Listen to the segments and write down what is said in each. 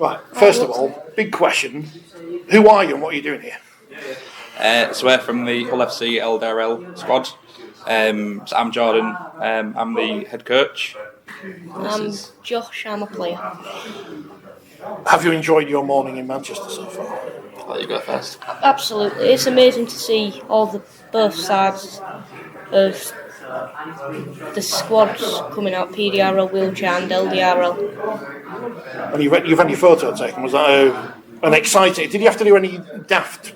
Right, first of all, big question. Who are you and what are you doing here? So we're from the Hull FC LDRL squad. So I'm Jordan, I'm the head coach. I'm Josh, I'm a player. Have you enjoyed your morning in Manchester so far? I'll let you go first. Absolutely, it's amazing to see all the both sides of the squads coming out, PDRL, wheelchair and LDRL. And you've had your photo taken. Was that an exciting? Did you have to do any daft?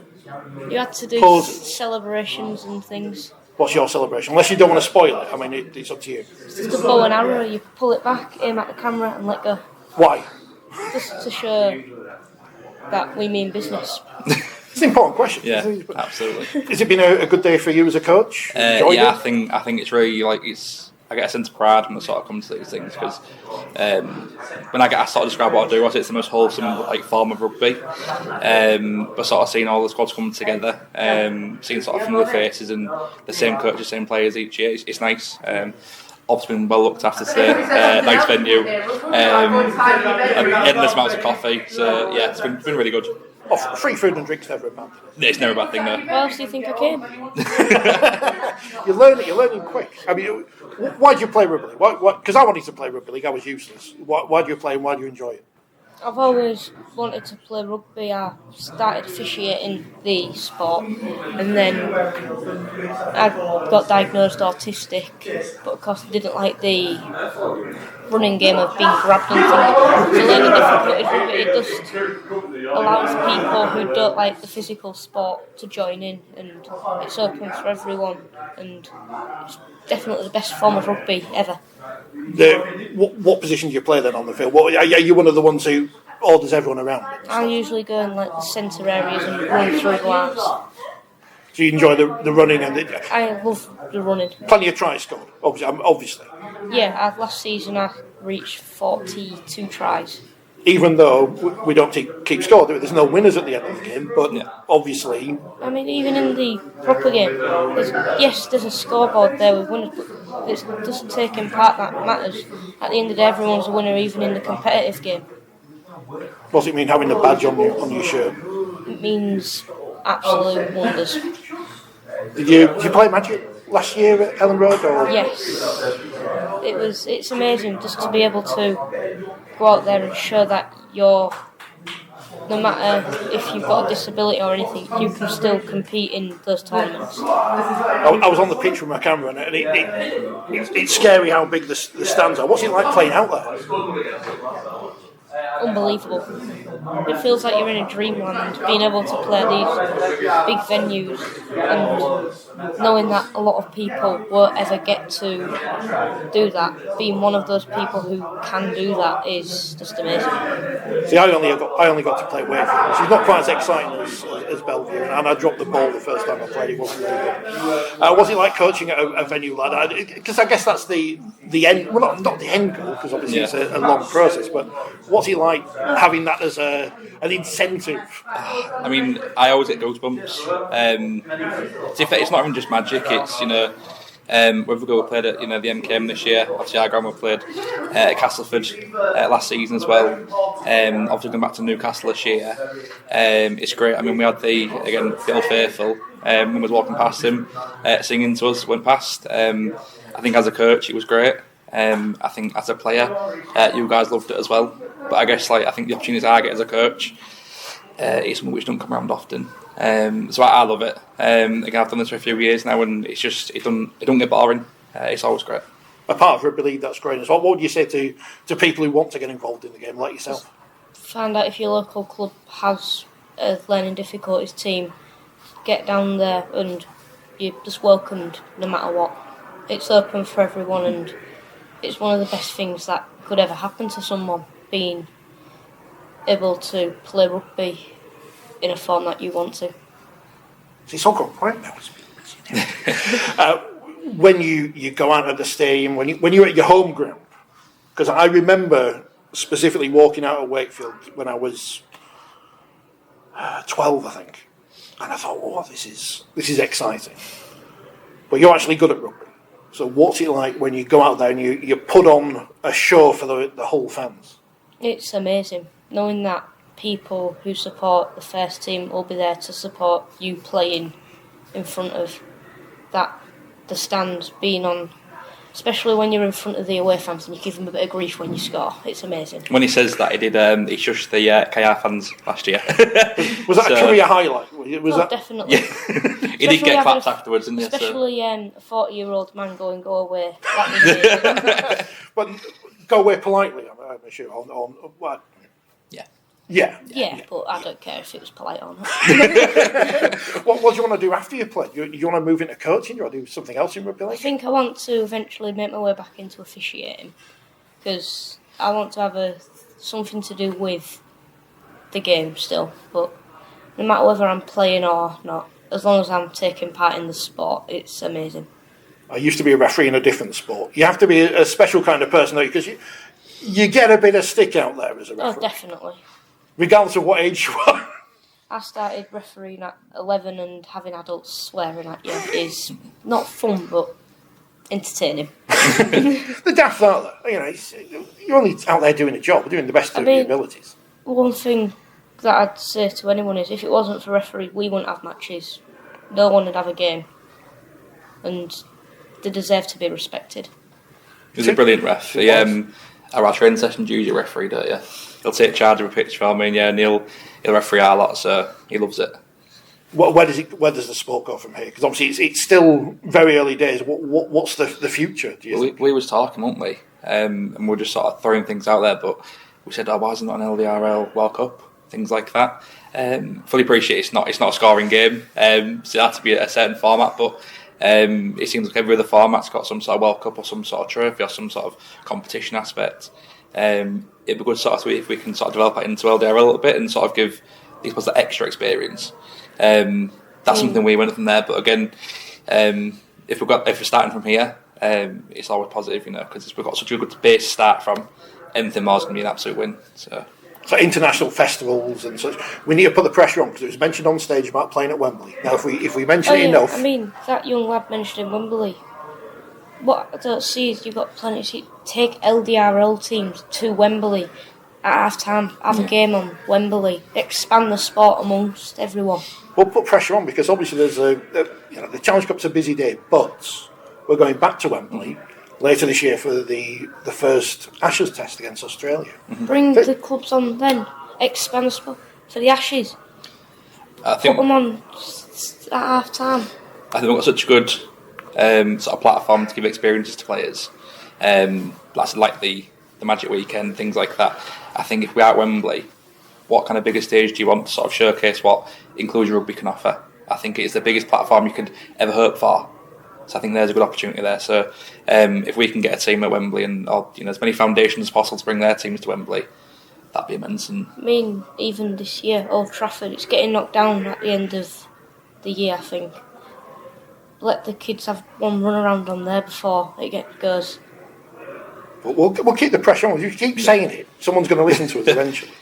You had to do poses? celebrations and things. What's your celebration? Unless you don't want to spoil it. I mean, it's up to you. It's just a bow and arrow, you pull it back, aim at the camera and let go. Why? Just to show that we mean business. It's an important question. Yeah, absolutely. Has it been a good day for you as a coach? Yeah, I think it's really I get a sense of pride when I sort of come to these things because when I sort of describe what I do, I say it's the most wholesome form of rugby. But sort of seeing all the squads come together, seeing sort of familiar faces and the same coaches, same players each year, it's nice. Obviously been well looked after today, nice venue, endless amounts of coffee. So yeah, it's been really good. Oh, free food and drinks never a bad thing. It's never a bad thing, though. Why else do you think I came? You're learning quick. I mean, why do you play rugby league? Because I wanted to play rugby league, I was useless. Why do you play and why do you enjoy it? I've always wanted to play rugby. I started officiating the sport and then I got diagnosed autistic, but of course I didn't like the running game of being grabbed and things. So learning difficulties rugby, it just allows people who don't like the physical sport to join in, and it's open for everyone, and it's definitely the best form of rugby ever. What position do you play then on the field? Are you one of the ones who orders everyone around? I usually go in the centre areas and run through the lines. So you enjoy the running and I love the running. Plenty of tries scored, obviously. Yeah, last season I reached 42 tries. Even though we don't keep score, there's no winners at the end of the game, but obviously... I mean, even in the proper game, there's a scoreboard there with winners, but it doesn't take in part that matters. At the end of the day, everyone's a winner, even in the competitive game. What's it mean having the badge on your shirt? It means absolute wonders. Did you play Magic last year at Ellen Road? Or? Yes. It's amazing just to be able to go out there and show that no matter if you've got a disability or anything, you can still compete in those tournaments. I was on the pitch with my camera and it's scary how big the stands are. What's it like playing out there? Unbelievable. It feels like you're in a dreamland, being able to play at these big venues and knowing that a lot of people won't ever get to do that. Being one of those people who can do that is just amazing. See, I only got to play Wakefield, so it's not quite as exciting as Bellevue, and I dropped the ball the first time I played. It wasn't really good. Was it like coaching at a venue like that? Because I guess that's the end. Well, not the end goal, because obviously it's a long process. But what's it like having that as an incentive? I mean, I always get goosebumps. It's not even just Magic. It's We've played at the MKM this year. Obviously, our grandma played at Castleford last season as well. Obviously, going back to Newcastle this year. It's great. I mean, we had the Old Faithful. When was walking past him, singing to us, went past. I think as a coach, it was great. I think as a player, you guys loved it as well. But I guess I think the opportunities I get as a coach is something which don't come around often. So I love it. Again, I've done this for a few years now, and it's just it don't get boring. It's always great. Apart from Rugby League, that's great as well. What would you say to people who want to get involved in the game, like yourself? Find out if your local club has a learning difficulties team. Get down there, and you're just welcomed no matter what. It's open for everyone, and it's one of the best things that could ever happen to someone, being able to play rugby in a form that you want to. It's all gone quiet now. When you go out of the stadium, when you're at your home ground, because I remember specifically walking out of Wakefield when I was 12, I think, and I thought, oh, this is exciting. But you're actually good at rugby. So what's it like when you go out there and you put on a show for the whole fans? It's amazing. knowing that people who support the first team will be there to support you playing in front of the stands, being on, especially when you're in front of the away fans and you give them a bit of grief when you score. It's amazing. When he says that, he shushed the KR fans last year. Was that a career highlight? Was that definitely. Yeah. He did get clapped afterwards, didn't he? Especially a 40-year-old man go away. That was amazing. But go away politely, I'm sure. On what? Yeah. Yeah, but I don't care if it was polite or not. What do you want to do after you play? You want to move into coaching? You want to do something else in rugby league? I think I want to eventually make my way back into officiating, because I want to have something to do with the game still. But no matter whether I'm playing or not, as long as I'm taking part in the sport, it's amazing. I used to be a referee in a different sport. You have to be a special kind of person, because you get a bit of stick out there as a referee. Oh, definitely. Regardless of what age you are. I started refereeing at 11, and having adults swearing at you is not fun, but entertaining. The daft, aren't they? You're only out there doing a job, doing the best of your abilities. One thing that I'd say to anyone is, if it wasn't for referees, we wouldn't have matches. No one would have a game. And they deserve to be respected. He was a brilliant ref. Our training session, usually referee, don't you? He'll take charge of a pitch for me, and he'll referee our lot, so he loves it. Where does the sport go from here? Because obviously it's still very early days. What's the future? Do you think? We was talking, weren't we? And we're just sort of throwing things out there, but we said, why isn't it an LDRL World Cup? Things like that. Fully appreciate it's not a scoring game, so it had to be a certain format, but it seems like every other format's got some sort of World Cup or some sort of trophy or some sort of competition aspect. It'd be good if we can sort of develop it into LDRL a little bit and sort of give these players that extra experience. That's something we went from there. But again, if we're starting from here, it's always positive, because we've got such a good base to start from. Anything more is going to be an absolute win. So international festivals and such, we need to put the pressure on, because it was mentioned on stage about playing at Wembley. Now, if we mention it enough, that young lad mentioned in Wembley. What I don't see is you've got plenty. Take LDRL teams to Wembley at half time, have a game on Wembley, expand the sport amongst everyone. We'll put pressure on, because obviously there's the Challenge Cup's a busy day, but we're going back to Wembley later this year for the first Ashes test against Australia. Mm-hmm. Bring the clubs on then, expand the sport for the Ashes. Put them on at half time. I think we've got such a good sort of platform to give experiences to players, like the Magic Weekend, things like that. I think if we are at Wembley, what kind of bigger stage do you want to sort of showcase what inclusion rugby can offer? I think it is the biggest platform you could ever hope for. So I think there's a good opportunity there. So if we can get a team at Wembley and as many foundations as possible to bring their teams to Wembley, that'd be immense. And even this year, Old Trafford, it's getting knocked down at the end of the year, I think. Let the kids have one run around on there before it goes. We'll keep the pressure on. If you keep saying it, someone's going to listen to us eventually.